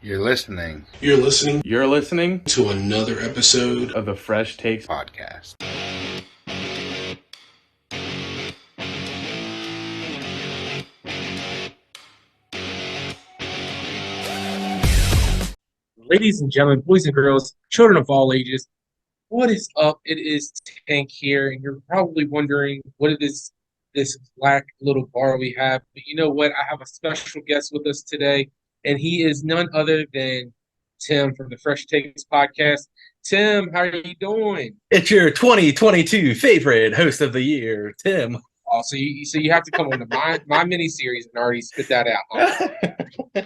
You're listening You're listening to another episode of the Fresh Takes podcast. Ladies and gentlemen, boys and girls, children of all ages, what is up? It is Tank here, and you're probably wondering what it is this black little bar we have. But you know what? I have a special guest with us today, and he is none other than Tim from the Fresh Takes podcast. Tim, how are you doing? It's your 2022 favorite host of the year, Tim. Oh, so you have to come on to my mini series and already spit that out. Huh?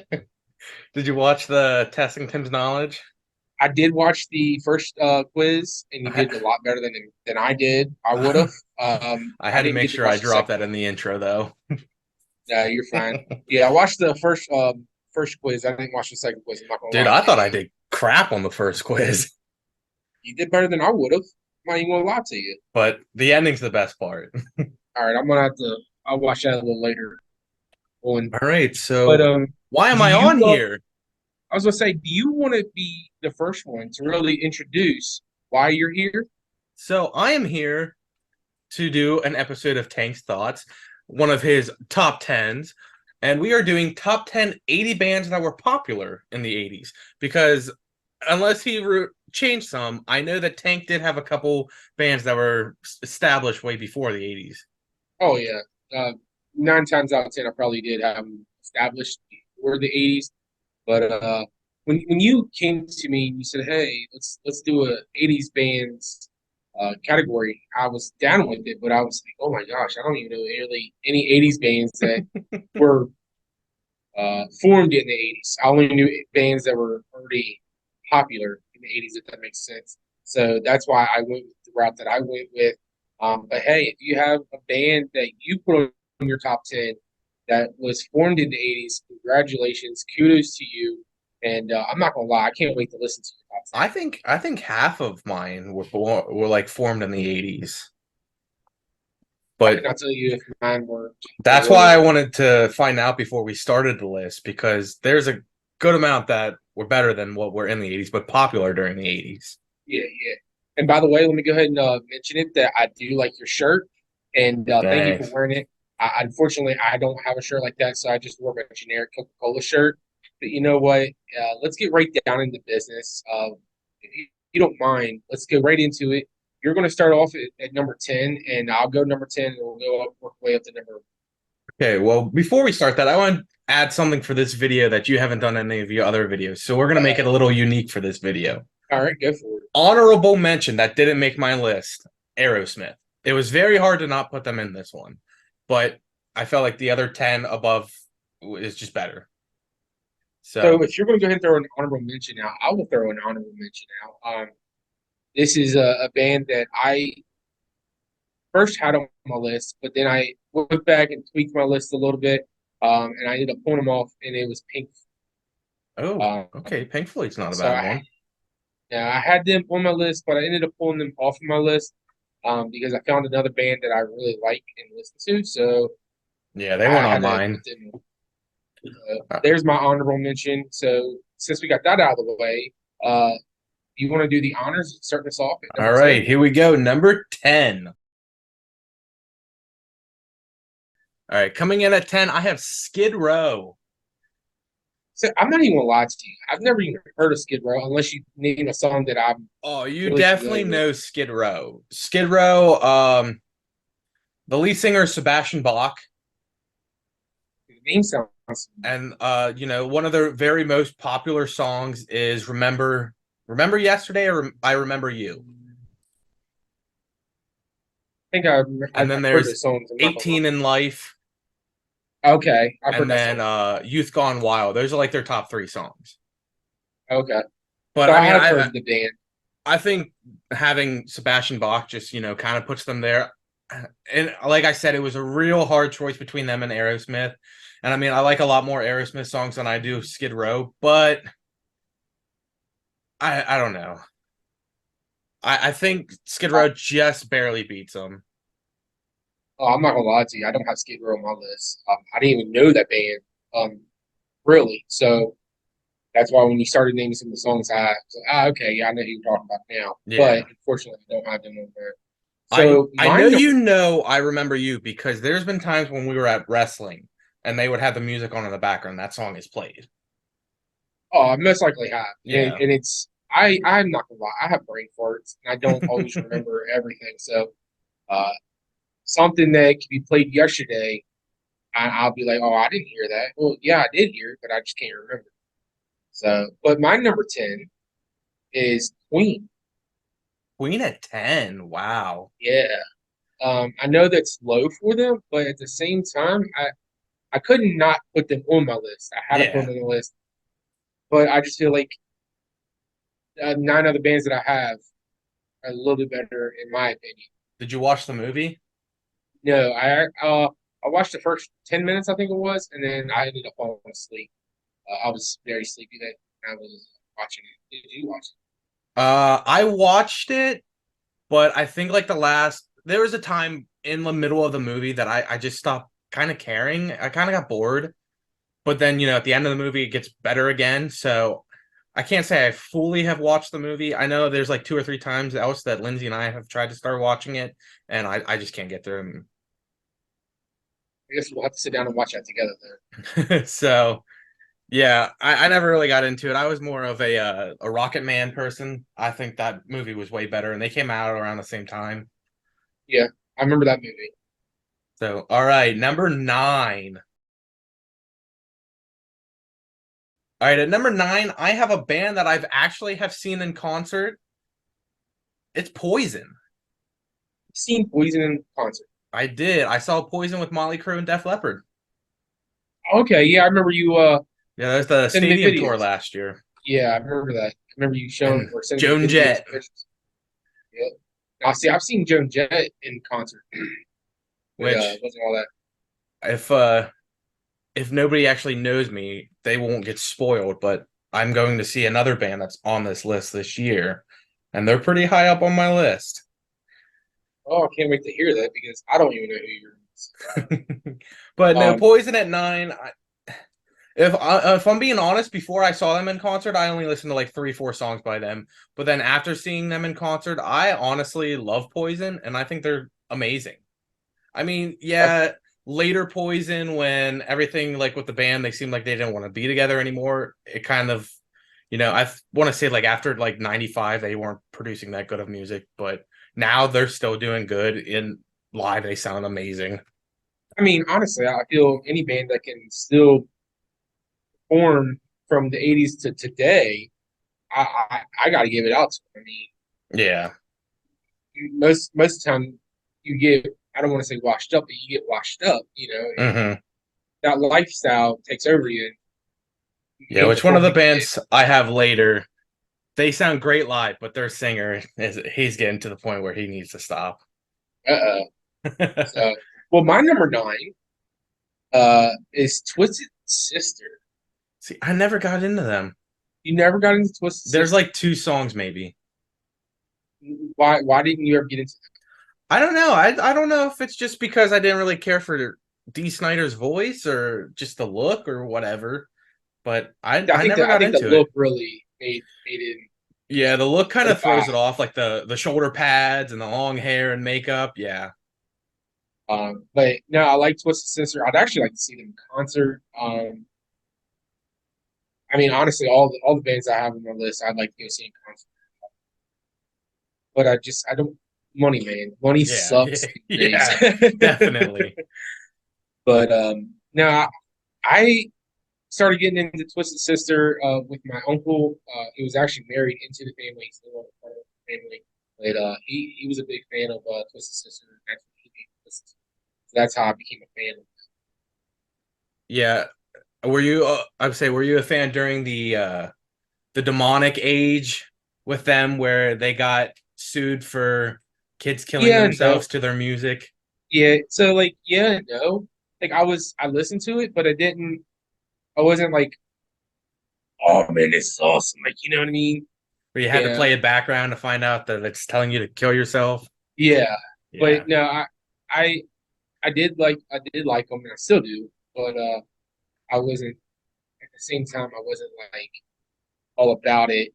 Did you watch the Testing Tim's Knowledge? I did watch the first quiz, and you did a lot better than I did. I would have. I had to didn't make get sure watch I the dropped second that in the intro, though. one. You're fine. Yeah, I watched the first quiz. I didn't watch the second quiz. I'm not gonna Dude, lie. I thought I did crap on the first quiz, You did better than I would have. I'm not even gonna lie to you. but the ending's the best part. All right, I'm gonna have to. I'll watch that a little later. On, All right, but so why am do I you? on here? I was gonna say, do you want to be the first one to really introduce why you're here? So I am here to do an episode of Tank's Thoughts, one of his top 10s, and we are doing top 10 80 bands that were popular in the 80s, because unless he changed some, I know that Tank did have a couple bands that were established way before the 80s. Oh yeah. 9 times out of 10, I probably did have them established before the '80s. But when you came to me and you said, "Hey, let's do a '80s bands category," I was down with it, but I was like, "Oh my gosh, I don't even know really any '80s bands that were formed in the '80s. I only knew bands that were already popular in the '80s, if that makes sense." So that's why I went with the route that I went with. But hey, if you have a band that you put on your top 10 that was formed in the '80s, congratulations, kudos to you. And I'm not gonna lie, I can't wait to listen to your top 10. I think half of mine were like formed in the 80s. But I cannot tell you if mine were. that's why I wanted to find out before we started the list, because there's a good amount that were better than what were in the 80s, but popular during the 80s. Yeah, yeah. And by the way, let me go ahead and mention it that I do like your shirt, and thank you for Thanks. wearing it. Unfortunately, I don't have a shirt like that, so I just wore my generic Coca-Cola shirt. But you know what? Let's get right down into business. If you don't mind, let's go right into it. You're going to start off at number 10, and I'll go number 10, and we'll go up, work way up to number. Okay, well, before we start that, I want to add something for this video that you haven't done in any of your other videos. So we're going to make it a little unique for this video. All right, go for it. Honorable mention that didn't make my list, Aerosmith. It was very hard to not put them in this one, but I felt like the other 10 above is just better. So if you're going to go ahead and throw an honorable mention out, I will throw an honorable mention out. This is a band that I first had on my list, but then I went back and tweaked my list a little bit, and I ended up pulling them off, and it was Pink. Oh, okay. Pink Floyd's not a So bad one. yeah, I had them on my list, but I ended up pulling them off of my list because I found another band that I really like and listen to. So Yeah, they I weren't on had to mine. put them. There's my honorable mention. So since we got that out of the way, you want to do the honors, starting us off at All number right, 10? here we go. Number 10. All right, coming in at 10, I have Skid Row. So I'm not even gonna lie to you. I've never even heard of Skid Row unless you name a song that I'm Oh, you really definitely familiar with. know Skid Row. Skid Row, the lead singer is Sebastian Bach, The name sounds. and one of their very most popular songs is Remember Yesterday or I Remember You. I think And then I've heard the there's songs. I'm not gonna 18 in Life, lie. Okay, I've heard and that then song. Youth Gone Wild. Those are like their top 3 songs. Okay, But so I I mean, have heard I of the band. I think having Sebastian Bach just, kind of puts them there. And like I said, it was a real hard choice between them and Aerosmith. And I mean, I like a lot more Aerosmith songs than I do Skid Row, but I don't know. I think Skid I, Row just barely beats them. oh, I'm not gonna lie to you. I don't have Skid Row on my list. I didn't even know that band. Really. So That's why when you started naming some of the songs, I was like, okay, yeah, I know who you're talking about now. Yeah. But unfortunately, I don't have them over there. I So I know mine, I remember you because there's been times when we were at wrestling and they would have the music on in the background. That song is played. oh, I most likely have, Yeah. and it's I'm not gonna lie, I have brain farts, and I don't always remember everything. So uh, something that could be played yesterday, I'll be like, oh, I didn't hear that. Well, yeah, I did hear it, but I just can't remember. So, but my number 10 is Queen. Queen at 10. Wow. Yeah. I know that's low for them, but at the same time, I couldn't not put them on my list. I had to put Yeah. them on the list, but I just feel like nine other bands that I have are a little bit better, in my opinion. Did you watch the movie? No, I watched the first 10 minutes, I think it was, and then I ended up falling asleep. I was very sleepy that I was watching it. Did you watch I watched it, but I think like there was a time in the middle of the movie that I just stopped kind of caring. I kind of got bored. But then, at the end of the movie, it gets better again. So I can't say I fully have watched the movie. I know there's like 2 or 3 times else that Lindsay and I have tried to start watching it, and I just can't get through it? I guess we'll have to sit down and watch that together then. them. So yeah, I never really got into it. I was more of a Rocket Man person. I think that movie was way better, and they came out around the same time. Yeah, I remember that movie. So all right, number 9. All right, at number 9, I have a band that I've actually have seen in concert. It's Poison. Seen Poison in concert. I did. I saw Poison with Motley Crue and Def Leppard. Okay, yeah, I remember you Yeah, that was the sending me stadium tour videos. last year. Yeah, I remember that. I remember you showing And or sending me Joan videos Jett. and pictures. Yeah. Now, see, I've seen Joan Jett in concert. But Which wasn't all that. if nobody actually knows me, they won't get spoiled, but I'm going to see another band that's on this list this year, and they're pretty high up on my list. Oh, I can't wait to hear that because I don't even know who you're. But no, Poison at 9. If I'm being honest, before I saw them in concert, I only listened to like 3-4 songs by them. But then after seeing them in concert, I honestly love Poison, and I think they're amazing. I mean, yeah, later Poison, when everything like with the band, they seemed like they didn't want to be together anymore. It kind of, I want to say like after like 95, they weren't producing that good of music, but now they're still doing good in live. They sound amazing. I mean, honestly, I feel any band that can still perform from the '80s to today, I got to give it out to them. I mean, Yeah. most of the time you get, I don't want to say washed up, but you get washed up. And Mm-hmm. that lifestyle takes over you. You Yeah, can't which one of perform the like you did. bands I have later, they sound great live, but their singer he's getting to the point where he needs to stop. So, well, my number 9 is Twisted Sister. See, I never got into them. You never got into Twisted There's Sister? like 2 songs maybe. Why didn't you ever get into that? I don't know. I don't know if it's just because I didn't really care for Dee Snider's voice or just the look or whatever. But I never I got think the into it. look really made it. Yeah, the look kind of throws Bye. it off, like the shoulder pads and the long hair and makeup. Yeah. But no, I like Twisted Sister. I'd actually like to see them in concert. I mean, honestly, all the bands I have on my list, I'd like to go see in concert. But I don't. Money, man. Money Yeah, sucks these yeah, days. definitely. But no, I started getting into Twisted Sister with my uncle. He was actually married into the family. He's still a part of the family. But he was a big fan of Twisted Sister. That's what he named Twisted Sister. So that's how I became a fan of it. Yeah. Were you I would say were you a fan during the demonic age with them where they got sued for kids killing Yeah, no. themselves to their music? Yeah. So like, yeah, no. Like I listened to it, but I wasn't like, oh man, this is awesome. Like, you know what I mean? Where you had to Yeah. play a background to find out that it's telling you to kill yourself? Yeah. Yeah. But no, I I did like them and I still do, but I wasn't at the same time I wasn't like all about it.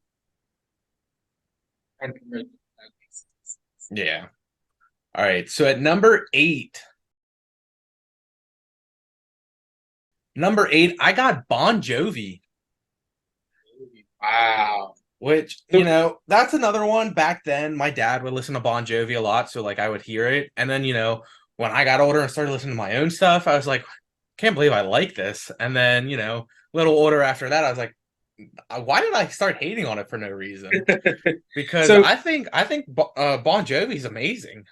Trying to promote it. Yeah. All right. So at number eight, I got Bon Jovi, Wow. which, that's another one. Back then, my dad would listen to Bon Jovi a lot. So, like, I would hear it. And then, when I got older and started listening to my own stuff, I was like, can't believe I like this. And then, a little older after that, I was like, why did I start hating on it for no reason? Because So I think Bon Jovi's amazing.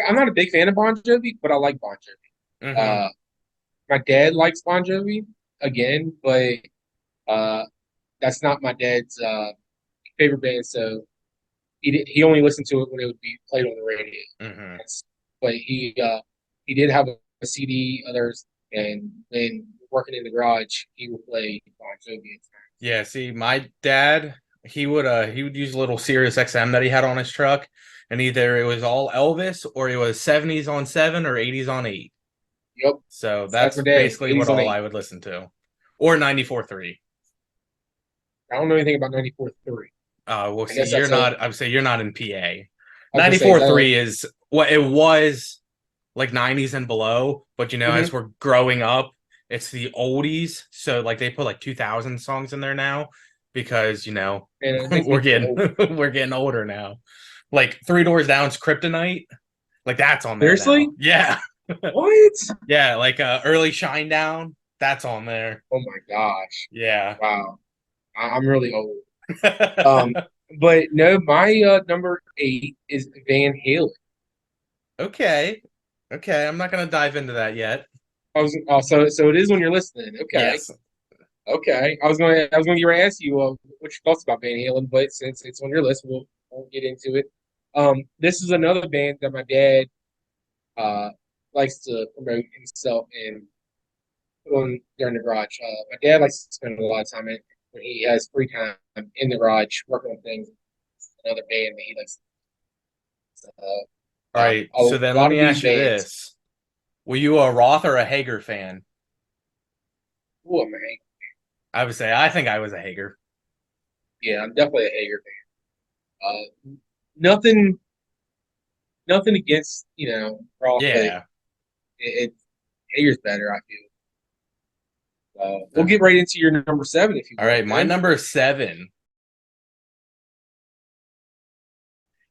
I'm not a big fan of Bon Jovi, but I like Bon Jovi. Mhm. My dad likes Bon Jovi again, but that's not my dad's favorite band. So he only listened to it when it would be played on the radio. Mhm. But he did have a CD, others, and when working in the garage, he would play Bon Jovi at times. Yeah, see, my dad, he would use a little Sirius XM that he had on his truck, and either it was all Elvis or it was 70s on 7 or 80s on 8. Yep, So that's that's my dad. basically what 80s on all 8. I would listen to. Or 94.3. I don't know anything about 94.3. Well, I see, guess that's a. I would say you're not in PA. I was gonna say that. 94.3 is what it was, like 90s and below, but as we're growing up, it's the oldies. So like they put like 2000 songs in there now because And it makes me we're feel getting old. we're getting older now. Like Three Doors Down's Kryptonite, like that's on there Seriously? now. Yeah. What? Yeah, like Early Shine Down, that's on there. Oh my gosh! Yeah. Wow, I'm really old. Um, but no, my number 8 is Van Halen. Okay. Okay, I'm not gonna dive into that yet. So it is when you're listening. Okay, Yes. okay. I was going to ask you what your thoughts about Van Halen, but since it's on your list, we'll get into it. This is another band that my dad uh likes to promote himself and put on during the garage. My dad likes to spend a lot of time when he has free time in the garage working on things. Another band that he likes. All right, A so then let lot me of these ask you bands. this. Were you a Roth or a Hager fan? Oh man, I would say I think I was a Hager. yeah, I'm definitely a Hager fan. Nothing, nothing against Raw, but Yeah. it Hager's better. I feel. We'll get right into your number 7 if you All want, right, my man. number 7.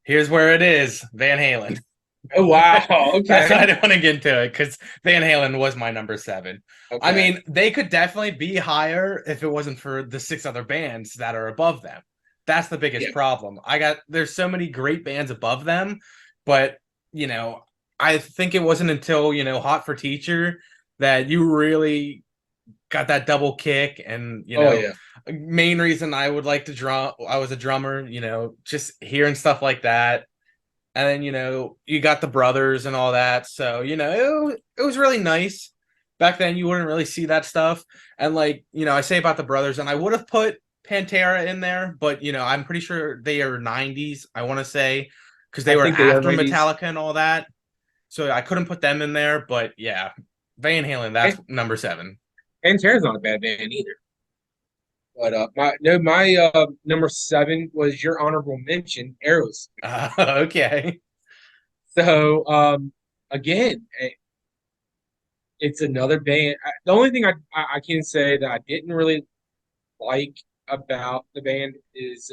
Here's where it is, Van Halen. Oh wow, That's why I okay, didn't want to get into it because Van Halen was my number 7. I okay, mean, they could definitely be higher if it wasn't for the 6 other bands that are above them. That's the biggest yeah. problem. There's so many great bands above them, but I think it wasn't until Hot for Teacher that you really got that double kick. And Oh yeah, main reason I would like to drum, I was a drummer, just hearing stuff like that. And then you got the brothers and all that, so it was really nice. Back then you wouldn't really see that stuff. And like I say about the brothers, and I would have put Pantera in there, but I'm pretty sure they are 90s, I want to say, because they I were think they are after 90s. Metallica and all that, so I couldn't put them in there. But yeah, Van Halen, that's And, number 7. and Tara's not a bad band either. But my number 7 was your honorable mention, Arrows. Okay. So again, it's another band. The only thing I can say that I didn't really like about the band is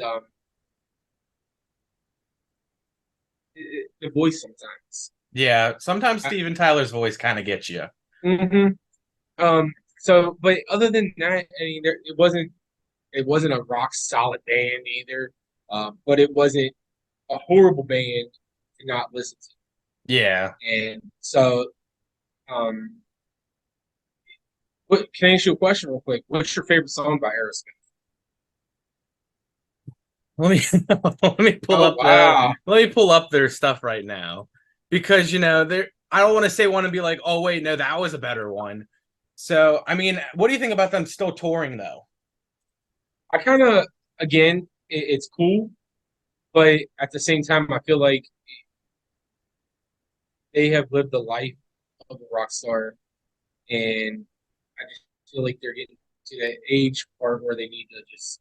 the voice sometimes. Yeah, sometimes I, Steven Tyler's voice kind of gets you. hmm So, but other than that, I mean, it wasn't a rock solid band either. But it wasn't a horrible band to not listen Yeah. to. And so, um, can I ask you a question real quick? What's your favorite song by Aerosmith? Let me let me pull Oh up wow, their stuff right now, because they're, I don't want to say one and be like, oh wait, no, that was a better one. So I mean, what do you think about them still touring though? I kind of again, it's cool, but at the same time, I feel like they have lived the life of a rock star, and I just feel like they're getting to that age part where they need to just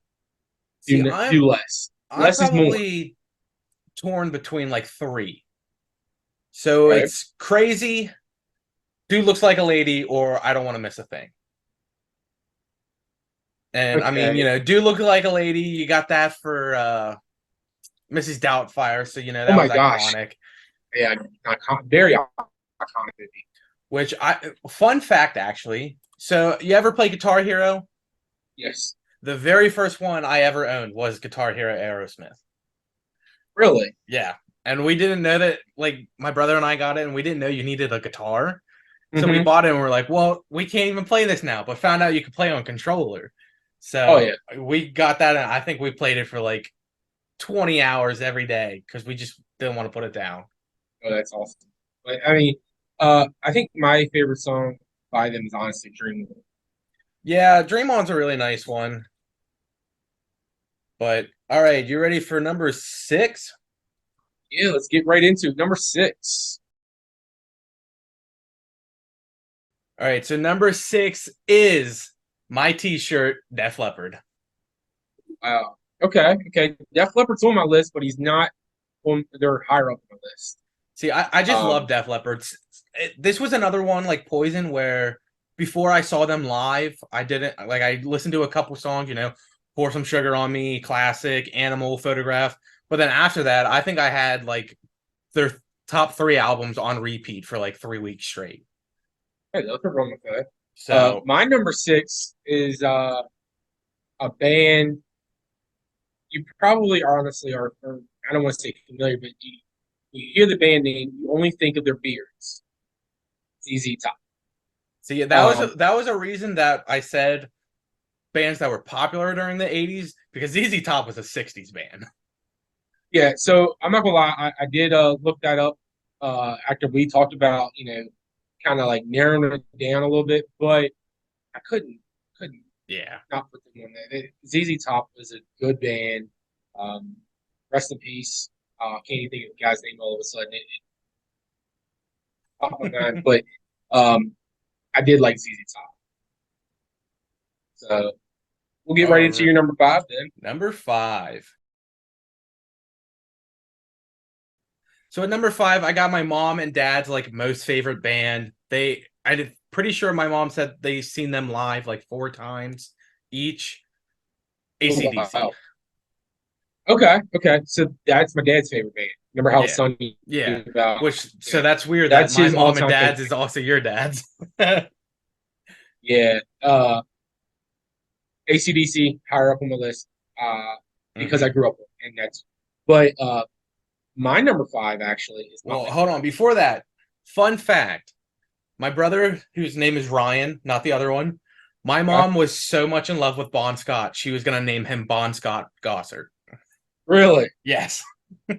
See, Do less. I'm Less is more. probably torn between like 3. So Okay. it's Crazy, Dude Looks Like a Lady, or I Don't Want to Miss a Thing. And I mean, Okay. Dude Look Like a Lady, you got that for Mrs. Doubtfire, so Oh that my was gosh. iconic. Yeah, very iconic movie. Which fun fact actually. So you ever play Guitar Hero? Yes. The very first one I ever owned was Guitar Hero Aerosmith. Really? Yeah. And we didn't know that, like, my brother and I got it, and we didn't know you needed a guitar. So we Mhm. bought it, and we're like, well, we can't even play this now, but found out you could play on controller. So Oh yeah. we got that, and I think we played it for like 20 hours every day because we just didn't want to put it down. Oh, that's awesome. But I mean, I think my favorite song by them is honestly Dream On. Yeah, Dream On's a really nice one. But all right, you ready for number 6? Yeah, let's get right into it. Number 6. All right, so number 6 is my T-shirt, Def Leppard. Wow. Okay. Def Leppard's on my list, but he's not on. They're higher up on the list. See, I just love Def Leppard. This was another one like Poison, where before I saw them live, I didn't like. I listened to a couple songs, Pour Some Sugar on Me, classic, Animal, Photograph. But then after that, I think I had like their top 3 albums on repeat for like 3 weeks straight. Hey, nothing wrong with that. So My number 6 is a band you probably honestly are. I don't want to say familiar, but you hear the band name, you only think of their beards. ZZ Top. see, that was a reason that I said bands that were popular during the 80s, because ZZ Top was a 60s band. Yeah, so I'm not gonna lie, I did look that up after we talked about, kind of like narrowing it down a little bit, but I couldn't Yeah. not put them on there. ZZ Top was a good band. Um, rest in peace. Can't even think of the guy's name all of a sudden. Off my mind, but I did like ZZ Top. So we'll get right into your number 5 then. Number 5. So at number 5, I got my mom and dad's like most favorite band. Pretty sure my mom said they've seen them live like 4 times each. AC/DC. Oh, wow. Okay. So that's my dad's favorite band. Remember how Sunny? Yeah. About, So that's weird. That's that his my mom and dad's favorite. is also your dad's. Yeah. AC/DC higher up on the list. Because I grew up with, and that's. But my number 5 actually is. Well, hold on. Before that, fun fact: my brother, whose name is Ryan, not the other one. My mom was so much in love with Bon Scott, she was gonna name him Bon Scott Gossard. Really? Yes.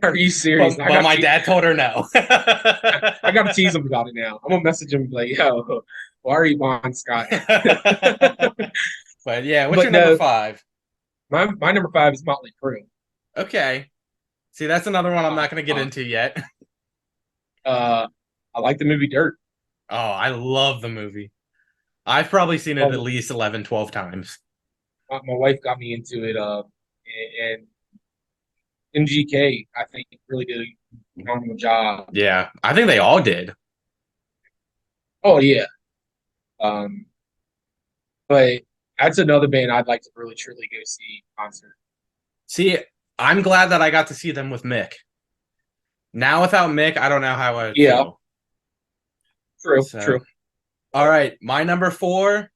Are you serious? But my dad told her no. I gotta tease him about it now. I'm gonna message him like, "Yo, why are you Bon Scott?" But yeah, what's your number 5? My number 5 is Motley Crue. Okay. See, that's another one I'm not going to get into yet. I like the movie Dirt. Oh, I love the movie. I've probably seen it at least 11, 12 times. My wife got me into it, and MGK, I think, really did a phenomenal job. Yeah, I think they all did. Oh, yeah. But that's another band I'd like to really, truly go see concert. See, I'm glad that I got to see them with Mick. Now without Mick, I don't know how I would feel. True. All right, my number 4,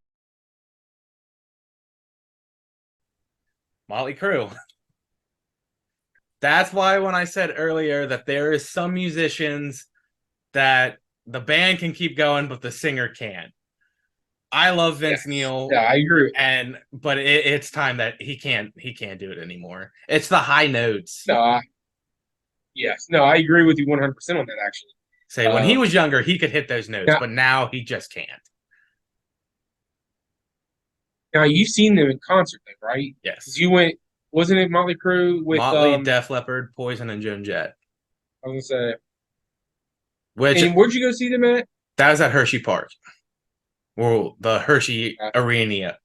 Motley Crue. That's why when I said earlier that there is some musicians that the band can keep going, but the singer can't. I love Vince Neil. Yeah, I agree. But it's time that he can't do it anymore. It's the high notes. No, I agree with you 100% on that. Actually, when he was younger, he could hit those notes, but now he just can't. Now you've seen them in concert, though, right? Yes. You went. Wasn't it Motley Crue with Motley, Def Leppard, Poison, and Joan Jett? I was gonna say. And where'd you go see them at? That was at Hershey Park. Well, the Hershey Arena,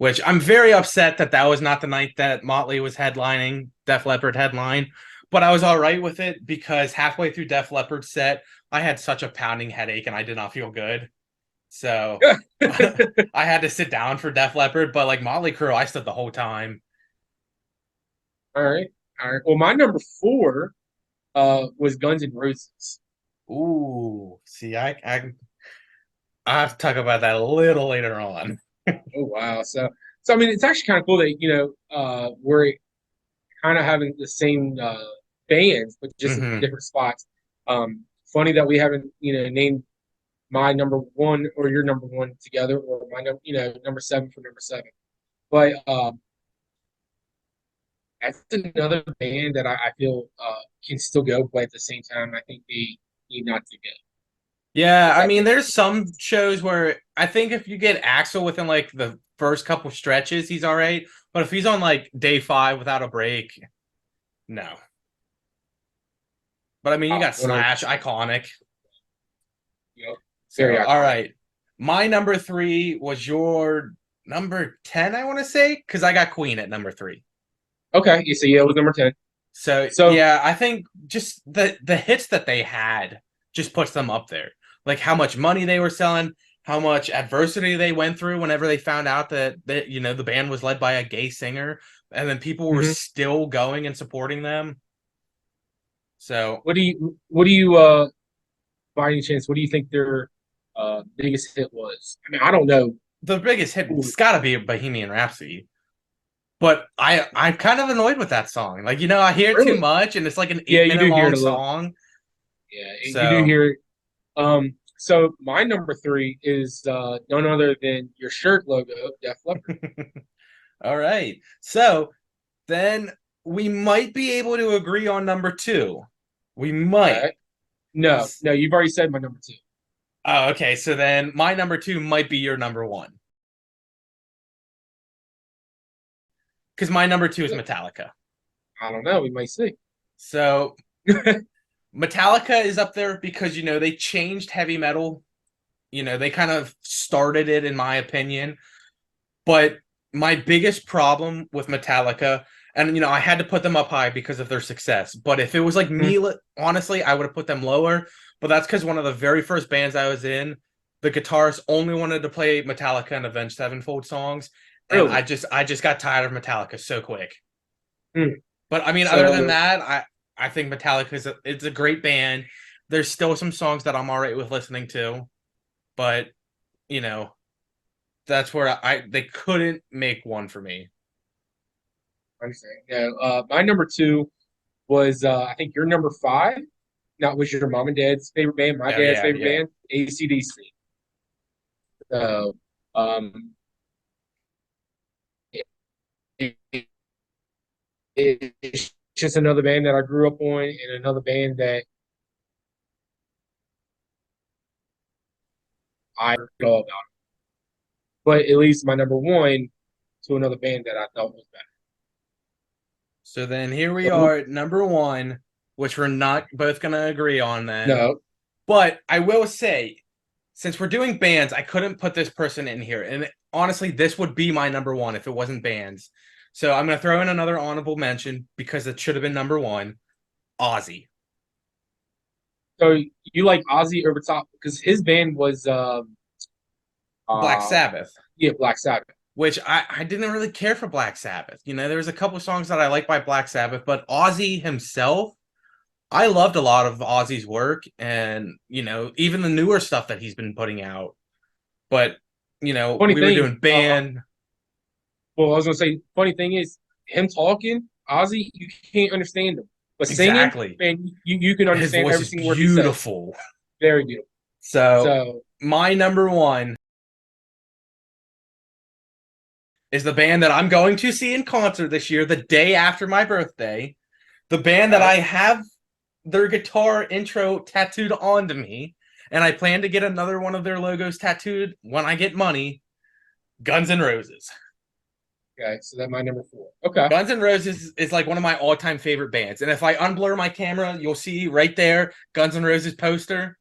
which I'm very upset that that was not the night that Motley was headlining, Def Leppard headline. But I was all right with it because halfway through Def Leppard's set, I had such a pounding headache and I did not feel good. So I had to sit down for Def Leppard, but like Motley Crue, I stood the whole time. All right. All right. Well, my number 4 was Guns N' Roses. Ooh, see, I have to talk about that a little later on. Oh wow. So I mean, it's actually kind of cool that we're kind of having the same bands, but just in Mhm. different spots. Funny that we haven't named my number 1 or your number 1 together, or my number 7 for number 7. But that's another band that I feel can still go, but at the same time, I think they need not to go. Yeah, If I that mean, makes there's some shows where I think if you get Axel within like the first couple stretches, he's all right. But if he's on like day 5 without a break, no. But I mean, you got when I Slash, iconic. very So, all iconic. right. My number 3 was your number 10, I want to say, because I got Queen at number 3. Okay, you see, it was number 10. So, So yeah, I think just the hits that they had just puts them up there. Like how much money they were selling, how much adversity they went through whenever they found out that the band was led by a gay singer, and then people were mhm. still going and supporting them. So What do you by any chance, what do you think their biggest hit was? I mean, I don't know. the biggest hit Ooh, has got to be Bohemian Rhapsody. But I'm kind of annoyed with that song. Like, I hear too really? much, and it's like an Yeah, eight you minute do hear it long a little. song. Yeah, you do So, hear it. So my number 3 is none other than your shirt logo, Def Leppard. all right. So then we might be able to agree on number 2. We might. Okay. No, you've already said my number 2. Oh, okay. So then my number 2 might be your number 1. Because my number 2 is Metallica. I don't know. We might see. So Metallica is up there because, they changed heavy metal. They kind of started it, in my opinion. But my biggest problem with Metallica, and I had to put them up high because of their success. But if it was like me, honestly, I would have put them lower. But that's because one of the very first bands I was in, the guitarist only wanted to play Metallica and Avenged Sevenfold songs, and I Really? just got tired of Metallica so quick. Hmm. But I mean, other than So that, I think Metallica it's a great band. There's still some songs that I'm all right with listening to, but you know that's where they couldn't make one for me. I understand. Yeah. My number 2 was I think your number 5. That was your mom and dad's favorite band, my Oh dad's yeah, favorite yeah. band, AC/DC. So um, it, it's just another band that I grew up on, and another band that I know about. But it leads my number 1 to another band that I thought was better. So then here we So are at number 1, which we're not both gonna agree on then. no, But I will say, since we're doing bands, I couldn't put this person in here. And honestly, this would be my number 1 if it wasn't bands. So I'm going to throw in another honorable mention because it should have been number 1, Ozzy. so you like Ozzy over top because his band was Black uh Sabbath, yeah, Black Sabbath. which I didn't really care for Black Sabbath. There was a couple songs that I like by Black Sabbath, but Ozzy himself, I loved a lot of Ozzy's work and, even the newer stuff that he's been putting out. But, Funny we were thing, doing band. well, I was gonna say, funny thing is him talking, Ozzy, you can't understand him. But singing, Exactly. man, you can His understand voice every is single word he says. beautiful. Very beautiful. So So my number 1 is the band that I'm going to see in concert this year, the day after my birthday. The band that I have their guitar intro tattooed onto me, and I plan to get another one of their logos tattooed when I get money. Guns N' Roses. okay, so that's my number 4. Okay. Guns N' Roses is like one of my all-time favorite bands. And if I unblur my camera, you'll see right there Guns N' Roses poster.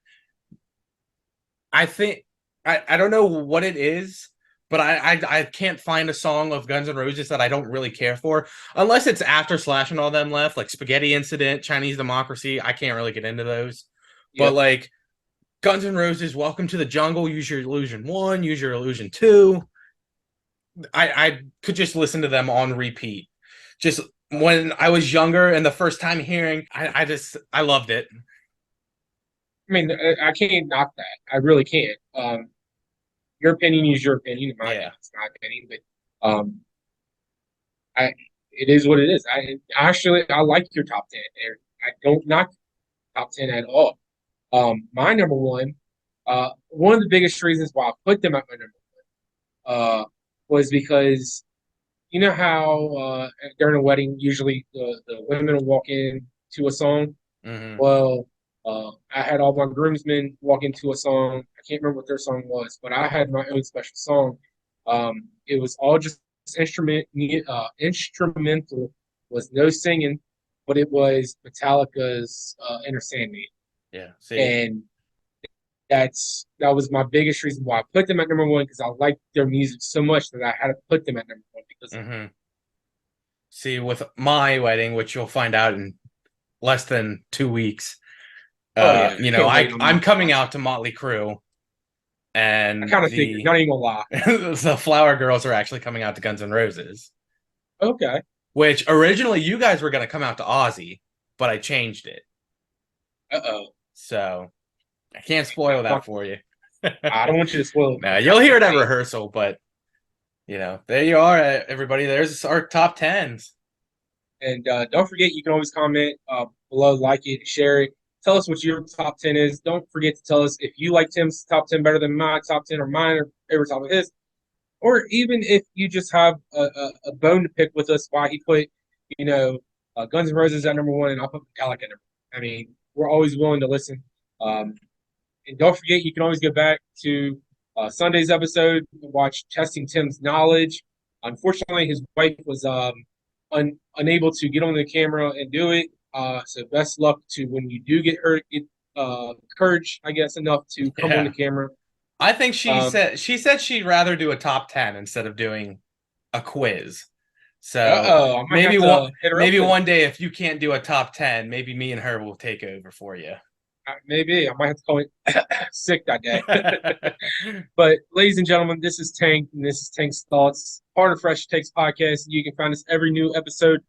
I think I don't know what it is, but I can't find a song of Guns N' Roses that I don't really care for, unless it's after Slash and all them left, like Spaghetti Incident, Chinese Democracy. I can't really get into those, but like Guns N' Roses, Welcome to the Jungle, Use Your Illusion 1, Use Your Illusion 2. I could just listen to them on repeat. Just when I was younger and the first time hearing, I loved it. I mean, I can't knock that. I really can't. Your opinion is your opinion. My opinion is my opinion. But it is what it is. I like your top 10. I don't knock top 10 at all. My number one, one of the biggest reasons why I put them at my number one, was because you know how during a wedding, usually the women will walk in to a song. Mm-hmm. Well, I had all my groomsmen walk into a song. I can't remember what their song was, but I had my own special song. It was all just instrumental, was no singing, but it was Metallica's Enter Sandman. Yeah, see. And that was my biggest reason why I put them at number one, because I liked their music so much that I had to put them at number one. Because see, with my wedding, which you'll find out in less than 2 weeks, you know, I'm coming out to Motley Crue, and I kind of figured, not even gonna lie, the Flower Girls are actually coming out to Guns N' Roses. Okay. Which originally you guys were going to come out to Ozzy, but I changed it. So I can't spoil that for you. I don't want you to spoil it. Nah, you'll hear it at rehearsal, but you know, there you are, everybody. There's our top 10s. And don't forget, you can always comment below, like it, share it. Tell us what your top 10 is. Don't forget to tell us if you like Tim's top 10 better than my top 10 or mine or favorite top of his. Or even if you just have a bone to pick with us why he put, you know, Guns N' Roses at number one and I'll put Metallica at number one. I mean, we're always willing to listen. And don't forget, you can always go back to Sunday's episode and watch Testing Tim's Knowledge. Unfortunately, his wife was unable to get on the camera and do it. So best luck to when you do get hurt, get courage, I guess, enough to come on the camera. I think she said she'd rather do a top 10 instead of doing a quiz. So maybe one day, if you can't do a top 10, maybe me and her will take over for you. Maybe I might have to call it sick that day. But ladies and gentlemen, this is Tank, and this is Tank's Thoughts, part of FreshTakes podcast. You can find us every new episode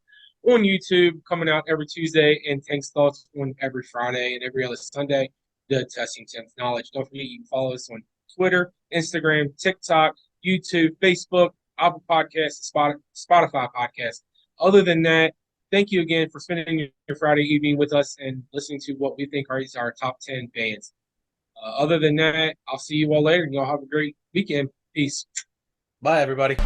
on YouTube, coming out every Tuesday, and Tank's Thoughts on every Friday and every other Sunday. The Testing Tim's Knowledge. Don't forget, you can follow us on Twitter, Instagram, TikTok, YouTube, Facebook, Apple Podcasts, Spotify Podcasts. Other than that, thank you again for spending your Friday evening with us and listening to what we think are our top 10 bands. Other than that, I'll see you all later, and y'all have a great weekend. Peace. Bye, everybody.